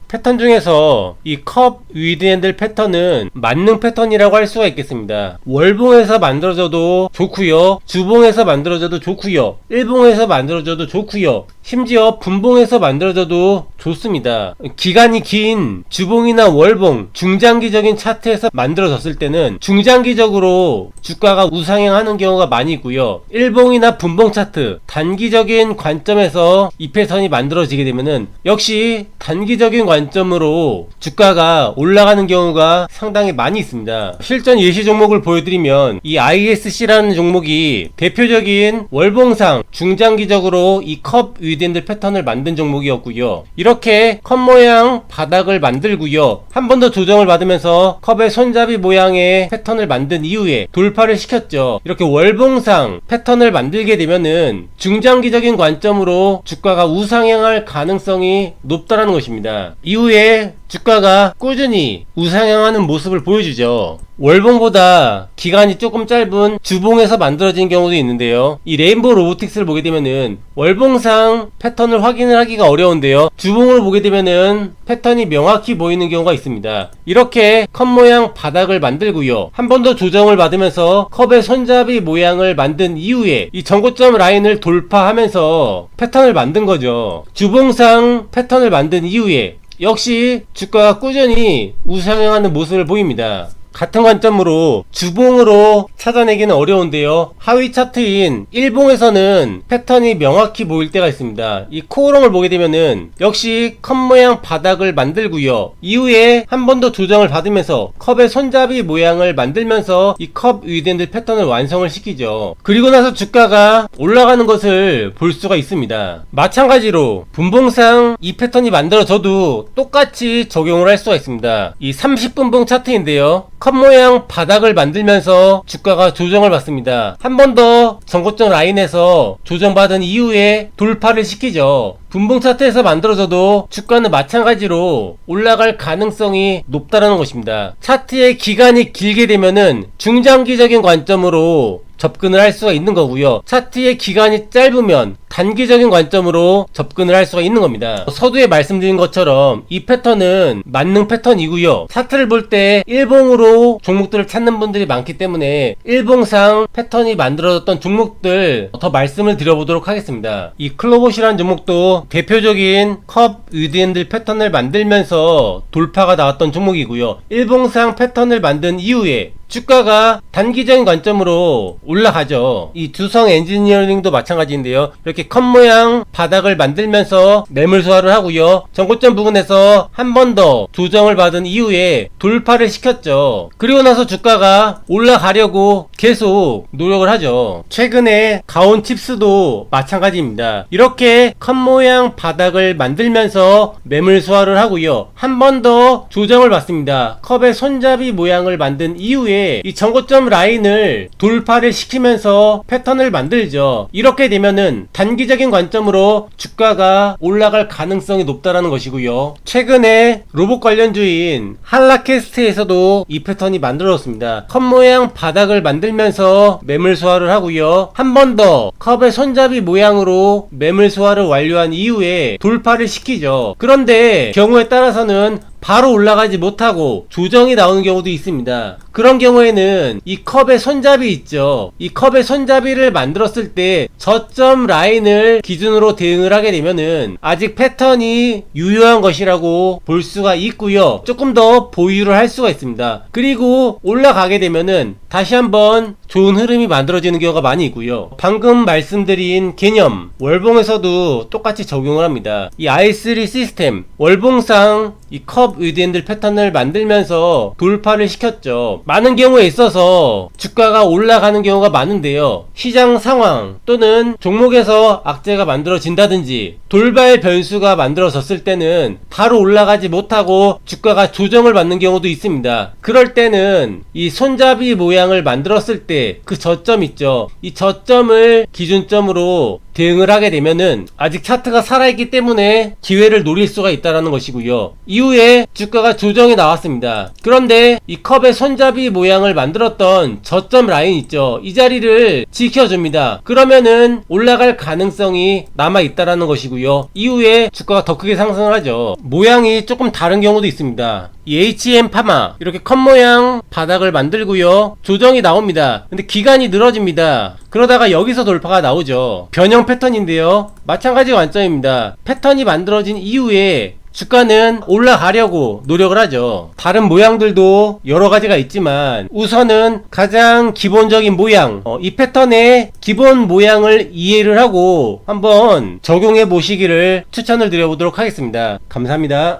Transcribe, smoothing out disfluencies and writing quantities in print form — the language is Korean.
패턴 중에서 이 컵 위드 핸들 패턴은 만능 패턴이라고 할 수가 있겠습니다. 월봉에서 만들어져도 좋고요, 주봉에서 만들어져도 좋고요, 일봉에서 만들어져도 좋고요, 심지어 분봉에서 만들어져도 좋습니다. 기간이 긴 주봉이나 월봉, 중장기적인 차트에서 만들어졌을 때는 중장기적으로 주가가 우상향하는 경우가 많이 있고요, 일봉이나 분봉 차트, 단기적인 관점에서 이 패턴이 만들어지게 되면은 역시 단기적인 관점으로 주가가 올라가는 경우가 상당히 많이 있습니다. 실전 예시 종목을 보여드리면 이 ISC라는 종목이 대표적인 월봉상 중장기적으로 이 컵 위드핸들 패턴을 만든 종목이었고요. 이렇게 컵 모양 바닥을 만들고요, 한 번 더 조정을 받으면서 컵의 손잡이 모양의 패턴을 만든 이후에 돌파를 시켰죠. 이렇게 월봉상 패턴을 만들게 되면은 중장기적인 관점으로 주가가 우상향할 가능성이 높다라는 것입니다. 이후에 주가가 꾸준히 우상향하는 모습을 보여주죠. 월봉보다 기간이 조금 짧은 주봉에서 만들어진 경우도 있는데요, 이 레인보우 로보틱스를 보게 되면은 월봉상 패턴을 확인을 하기가 어려운데요, 주봉을 보게 되면은 패턴이 명확히 보이는 경우가 있습니다. 이렇게 컵 모양 바닥을 만들고요, 한 번 더 조정을 받으면서 컵의 손잡이 모양을 만든 이후에 이 전고점 라인을 돌파하면서 패턴을 만든 거죠. 주봉상 패턴을 만든 이후에 역시 주가가 꾸준히 우상향하는 모습을 보입니다. 같은 관점으로 주봉으로 찾아내기는 어려운데요, 하위 차트인 일봉에서는 패턴이 명확히 보일 때가 있습니다. 이 코어롱을 보게 되면은 역시 컵 모양 바닥을 만들고요, 이후에 한 번 더 조정을 받으면서 컵의 손잡이 모양을 만들면서 이 컵 위드핸들 패턴을 완성을 시키죠. 그리고 나서 주가가 올라가는 것을 볼 수가 있습니다. 마찬가지로 분봉상 이 패턴이 만들어져도 똑같이 적용을 할 수가 있습니다. 이 30분봉 차트인데요, 컵 모양 바닥을 만들면서 주가가 조정을 받습니다. 한 번 더 전고점 라인에서 조정받은 이후에 돌파를 시키죠. 분봉 차트에서 만들어져도 주가는 마찬가지로 올라갈 가능성이 높다라는 것입니다. 차트의 기간이 길게 되면은 중장기적인 관점으로 접근을 할 수가 있는 거고요, 차트의 기간이 짧으면 단기적인 관점으로 접근을 할 수가 있는 겁니다. 서두에 말씀드린 것처럼 이 패턴은 만능 패턴이고요, 차트를 볼 때 일봉으로 종목들을 찾는 분들이 많기 때문에 일봉상 패턴이 만들어졌던 종목들 더 말씀을 드려보도록 하겠습니다. 이 클로봇이라는 종목도 대표적인 컵 위드핸들 패턴을 만들면서 돌파가 나왔던 종목이고요, 일봉상 패턴을 만든 이후에 주가가 단기적인 관점으로 올라가죠. 이 두성 엔지니어링도 마찬가지인데요, 이렇게 컵 모양 바닥을 만들면서 매물 소화를 하고요, 전고점 부근에서 한 번 더 조정을 받은 이후에 돌파를 시켰죠. 그리고 나서 주가가 올라가려고 계속 노력을 하죠. 최근에 가온칩스도 마찬가지입니다. 이렇게 컵 모양 바닥을 만들면서 매물 소화를 하고요, 한 번 더 조정을 받습니다. 컵의 손잡이 모양을 만든 이후에 이 전고점 라인을 돌파를 시키면서 패턴을 만들죠. 이렇게 되면은 단기적인 관점으로 주가가 올라갈 가능성이 높다라는 것이고요, 최근에 로봇 관련주인 한라캐스트에서도 이 패턴이 만들어졌습니다. 컵 모양 바닥을 만들면서 매물 소화를 하고요, 한 번 더 컵의 손잡이 모양으로 매물 소화를 완료한 이후에 돌파를 시키죠. 그런데 경우에 따라서는 바로 올라가지 못하고 조정이 나오는 경우도 있습니다. 그런 경우에는 이 컵의 손잡이 있죠, 이 컵의 손잡이를 만들었을 때 저점 라인을 기준으로 대응을 하게 되면은 아직 패턴이 유효한 것이라고 볼 수가 있고요, 조금 더 보유를 할 수가 있습니다. 그리고 올라가게 되면은 다시 한번 좋은 흐름이 만들어지는 경우가 많이 있고요, 방금 말씀드린 개념 월봉에서도 똑같이 적용을 합니다. 이 i3 시스템 월봉상 이 컵 위드핸들 패턴을 만들면서 돌파를 시켰죠. 많은 경우에 있어서 주가가 올라가는 경우가 많은데요, 시장 상황 또는 종목에서 악재가 만들어진다든지 돌발 변수가 만들어졌을 때는 바로 올라가지 못하고 주가가 조정을 받는 경우도 있습니다. 그럴 때는 이 손잡이 모양을 만들었을 때 그 저점 있죠, 이 저점을 기준점으로 대응을 하게 되면은 아직 차트가 살아있기 때문에 기회를 노릴 수가 있다는 것이고요. 이후에 주가가 조정이 나왔습니다. 그런데 이 컵의 손잡이 모양을 만들었던 저점 라인 있죠. 이 자리를 지켜줍니다. 그러면은 올라갈 가능성이 남아있다는 것이고요. 이후에 주가가 더 크게 상승을 하죠. 모양이 조금 다른 경우도 있습니다. 이 HM파마 이렇게 컵 모양 바닥을 만들고요, 조정이 나옵니다. 근데 기간이 늘어집니다. 그러다가 여기서 돌파가 나오죠. 변형 패턴인데요, 마찬가지 관점입니다. 패턴이 만들어진 이후에 주가는 올라가려고 노력을 하죠. 다른 모양들도 여러 가지가 있지만 우선은 가장 기본적인 모양, 이 패턴의 기본 모양을 이해를 하고 한번 적용해 보시기를 추천을 드려보도록 하겠습니다. 감사합니다.